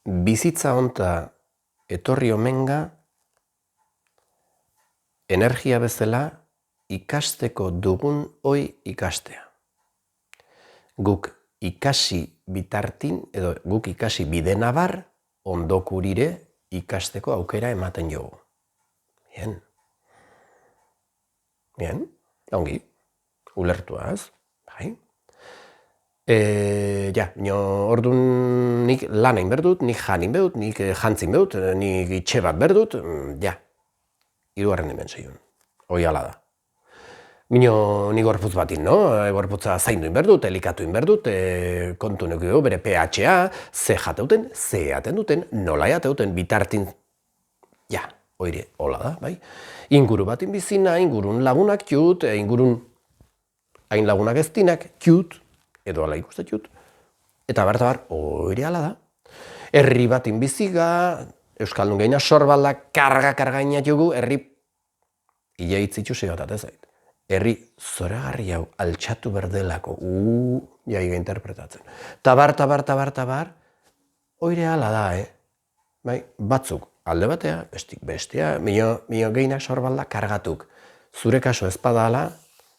bizitza honta etorri omenga energia bezala ikasteko dugun hoi ikastea. Guk ikasi bitartin edo guk ikasi bidenabar ondokurire ikasteko aukera ematen jogu. Bien, ongi, ulertuaz, bai. Orduan nik lan egin berdut, nik janin berdut, nik jantzin berdut, nik itxe bat berdut, hirugarren dimensioan, hoi ala da. Nik gorputz batin, no? Gorputza zaindu inberdut, elikatu inberdut, kontu nekio bere pH-a, ze jateuten, ze aten duten, nola jateuten, bitartin, hoire, hola da, bai? Inguru batin bizina, ingurun lagunak txut, ingurun hain lagunak ez dinak txut, edo ala ikuste txut, eta bar, hoire ala da. Herri batin biziga, Euskaldun gehiena sorbalda, karga inatugu, herri, ia hitzitxu segatat ezait. Herri zoragarri hau altxatu berdelako, jaiga interpretatzen. Tabar, hoire ala da, Bai, batzuk alde batea, bestea, mio gehinak sorbalda kargatuk. Zure kaso ezpada ala,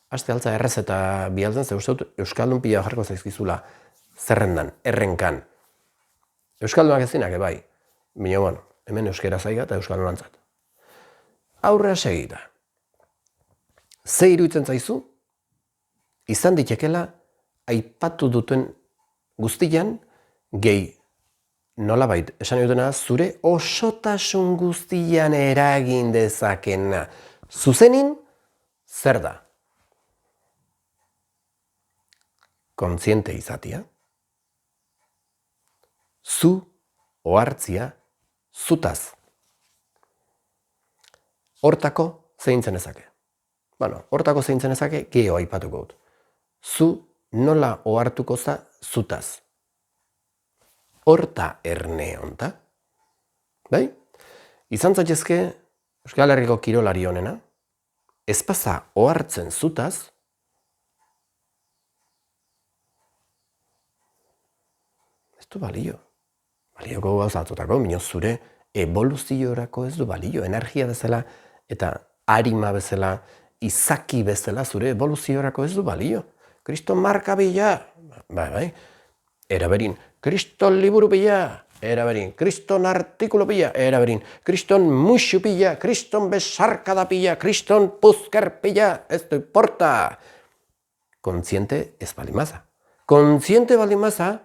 aste altza errez eta bialtzen, ze uste dut Euskaldun pila jarko zaizkizula zerrendan, errenkan. Euskaldunak ez dinak, bai. Hemen euskera zaiga eta Euskaldun antzat. Aurrea segita. Ze iruditzen zaizu, izan ditekela, aipatu duten guztian, gehi nolabait, esan dutena, zure osotasun guztian eragin dezakena. Zuzenin, zer da? Kontziente izatia. Zu, ohartzia, zutaz. Hortako zeintzen ezake. Hortako zeintzen ezake, geho aipatuko dut. Zu nola ohartuko za zutaz. Horta erne honta. Bai? Izan zaitezke Euskal Herriko kirolari honena, ezpaza ohartzen zutaz, ez du balio. Balioko gauzatutako, zure evoluziorako ez du balio. Energia bezala eta arima bezala, izaki bezala, zure evoluziorako ez du balio. Kriston marka bila, bai, eraberin. Kriston liburu bila, eraberin. Kriston artikulu bila, eraberin. Kriston muxu bila, kriston besarkada bila, kriston puzker bila, ez du importa. Kontziente ez balimaza. Kontziente balimaza,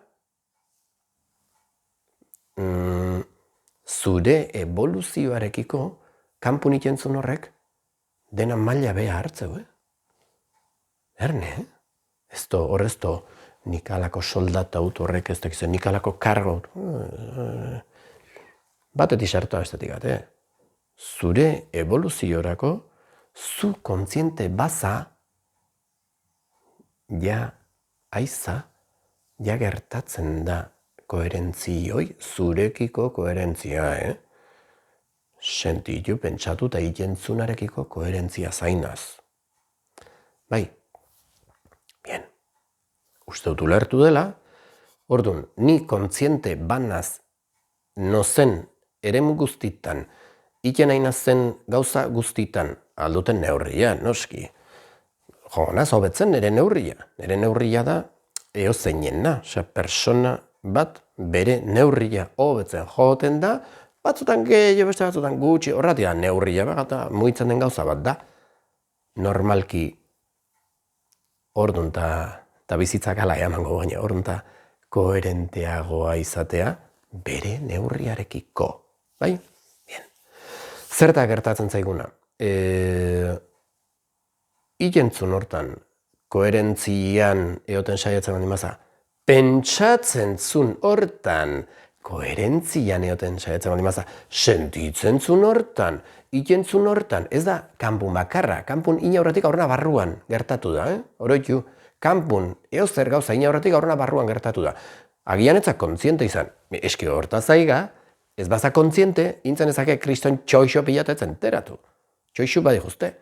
zure evoluzioarekiko kanpun ikentzun horrek dena maila beha hartzeu, Erne, horrezto nik alako soldata aut horrek ez dakizen, nik alako kargo batetik sartua bestetik gate. Zure evoluziorako, zu kontziente baza, aiza, gertatzen da koherentzioi, zurekiko koherentzia, Sentitu, pentsatu eta ikentzunarekiko koherentzia zainaz. Bai, bien, uste dut ulertu dela, orduan, ni kontziente banaz nozen eremu guztitan, iken nahi nazen gauza guztitan, alduten neurria, noski. Naz, hobetzen nire neurria. Nire neurria da, eozeinen persona bat bere neurria hobetzen joten da, batzutan gehiago, beste batzutan gutxi, horretia neurria eta mugitzen den gauza bat da. Normalki, orduan eta bizitzak ala emango baina, orduan eta koherenteagoa izatea bere neurriarekiko. Bai? Bien. Zerta gertatzen zaiguna? Ikentzun hortan, koherentzian egoten saiatzen baldin baza, pentsatzen zun hortan, koherentzian egoten saiatzen baldin baza, sentitzen zun hortan, ikentzun hortan, ez da kanpun bakarra, kanpun inaurretik aurrena barruan gertatu da, Oroitu, kanpun eozer gauza inaurretik aurrena barruan gertatu da. Agian etzak kontziente izan, eski horta zaiga, ez baza kontziente, intzen ezake kriston txoixo pilatetzen teratu. Txoixo badi juste.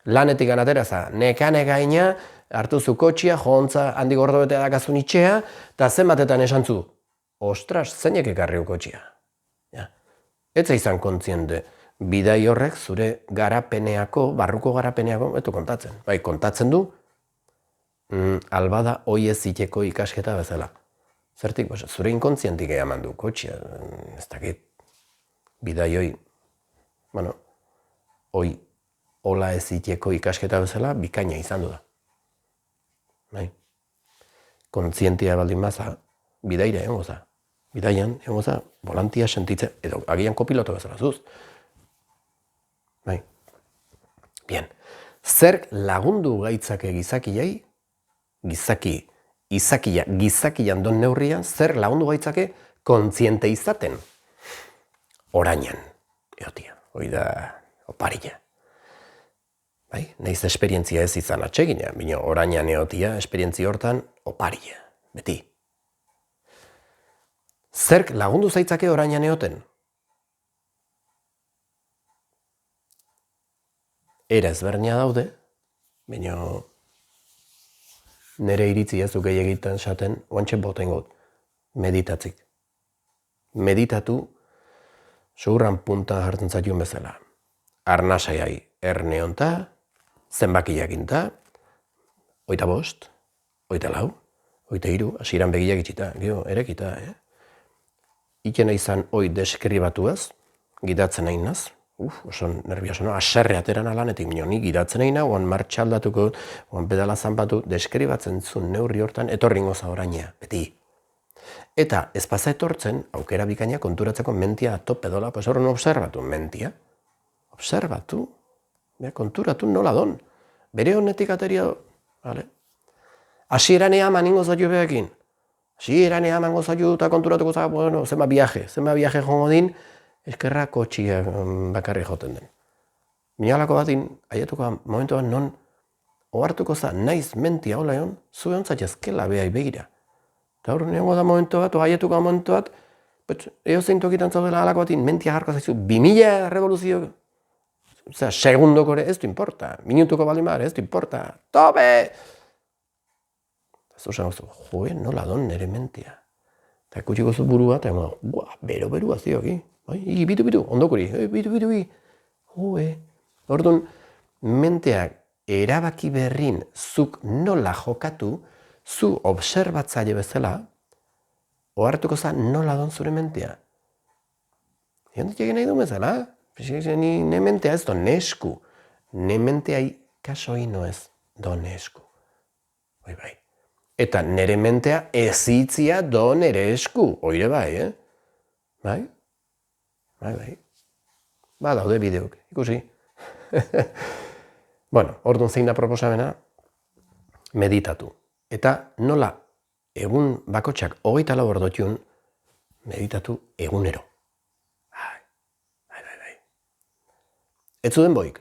Lanetik anateraza, neka ina, hartu zu kotxia, jontza handi gordo betea dakazun itxea, eta zenbatetan esan zu, ostras, zeinek ekarri kotxia. Ja. Ez izan kontziente, bidai horrek zure garapeneako, barruko garapeneako, etu kontatzen. Bai, kontatzen du, albada hoi ez ziteko ikasketa bezala. Zertik, zure inkontzientik eman du kotxia, ez dakit, bidai hoi, bueno, hoi hola ez ziteko ikasketa bezala, bikaina izan du da. Bai. Kontzientia baldin baza, bidaira egon goza. Bidaian, egon goza, volantia sentitzen, edo agian kopiloto bezala zuz. Bai. Bien. Zer lagundu gaitzake gizakiai, gizakian don neurrian, zer lagundu gaitzake kontziente izaten. Orainan, eotia, hoi da oparila. Bai, nahiz esperientzia ez izan atsegina, bino orainan eotia, esperientzia hortan oparila, beti. Zerk lagundu zaitzake orainan eoten? Era ezberdina daude, bino nire iritzi ez duk egiten esaten, oantxe boten got, meditatzik. Meditatu, segurran punta jartzen zaitun bezala. Arnasaiai erne honta, zenbakiak inta, 25, 24, 23, hasieran begiak itxita, gero, erekita, Ikena izan hoi deskribatuaz, gidatzen nahi naz, oso nervioso, no? Aserre ateran alanetik nik gidatzen nahi oan martxa aldatuko, oan pedala zanpatu, deskribatzen zuen neurri hortan, etorringo za orainea, beti. Eta ez pasa etortzen, aukera bikaina konturatzeko mentia tope dola, pues horren observatu mentia. Observatu, konturatu nola don. Bere honetik ateria, vale? Hasieran eaman ingo zaitu behakin. Hasieran eaman gozaitu eta konturatuko zaitu, bueno, zenba viaje jongo din, eskerra kotxia bakarri joten den. Minalako batin, aiatuko momentuan non, ohartuko za, naiz mentia hola egon, zu egon zaitezkela behai begira. Eta hor, nengo da momentu bat, aiatuko momentu bat, eo zein tokitan zaudela alako batin, mentia jarko zaizu, 2000 revoluzio, osea, segundoko ere, ez du importa, minutuko baldin bar, ez du importa, tope! Ez du zango zu, joe, nola don nire mentia. Eta kutsiko zu burua, eta bero-berua zioki. Bitu, ondokuri, bitu, joe. Orduan, menteak erabaki berrin zuk nola jokatu, zu obserbatzaile bezala, ohartuko za nola don zure mentea. Egondik egin nahi du bezala, ne mentea ez do nesku. Ne mentea kasoi no ez do nesku. Bai. Eta nere mentea ezitzia do nere esku. Oire bai, Bai. Ba, daude bideok, ikusi. Bueno, orduan zein da proposamena, meditatu. Eta nola egun bakotxak 24 ordotxun, meditatu egunero. Bai. Ez zuden boik.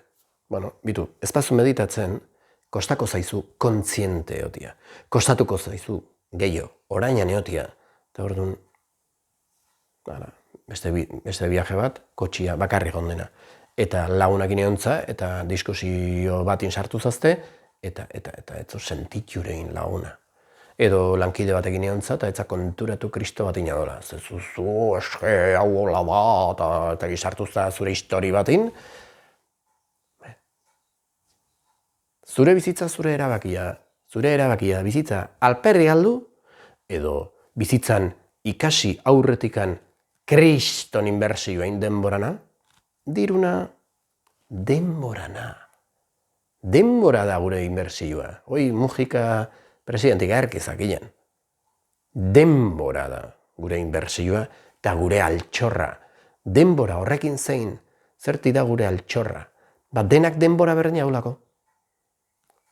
Bueno, bitu, ez pazu meditatzen, kostako zaizu kontziente eotia. Kostatuko zaizu gehiago, orainan eotia. Eta orduan, beste viaje bat, kotxia bakarri gondena. Eta lagunakin eontza, eta diskusio batin sartu zazte, eta etzo sentiturein laguna. Edo lankide batekin eontza, eta etza konturatu kristo bat inadola. Zezuzu, eske, hau hola bat, eta sartu za zure histori batin. Zure bizitza, zure erabakia, bizitza alperri galdu, edo bizitzan ikasi aurretikan kriston inbertsioain denborana, diruna denborana. Denbora da gure inbertsioa. Hoi Mujika presidentik erkizak ginen. Denbora da gure inbertsioa eta gure altxorra. Denbora horrekin zein, zerti da gure altxorra. Denak denbora berdina haulako.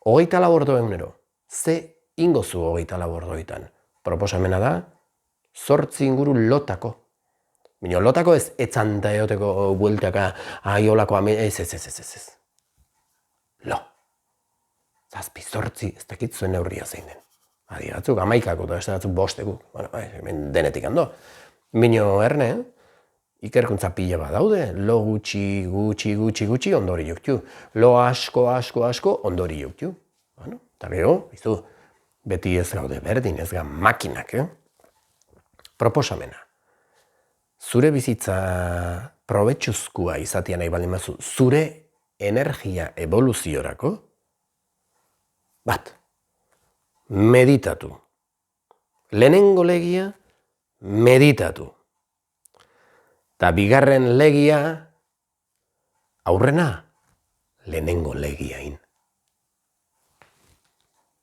24 ordu egunero. Ze ingozu 24 orduetan. Proposamena da, 8 inguru lotako. Bino, lotako ez etzanta eoteko bueltaka, aiolako ez. Lo. 7, ez dakit zuen neurria zein den. Adi batzuk 11 eta ez batzuk 5. Bueno, hemen denetik hando. Bino, erne, ikerkuntza pila bat daude. Lo gutxi ondori joktu. Lo asko ondori joktu. Bueno, eta gero, beti ez gaude berdin, ez ga makinak, proposamena. Zure bizitza probetxuzkoa izatea nahi baldin bazu, zure energia evoluziorako, bat, meditatu. Lehenengo legia, meditatu. Ta bigarren legia, aurrena, lehenengo legiain.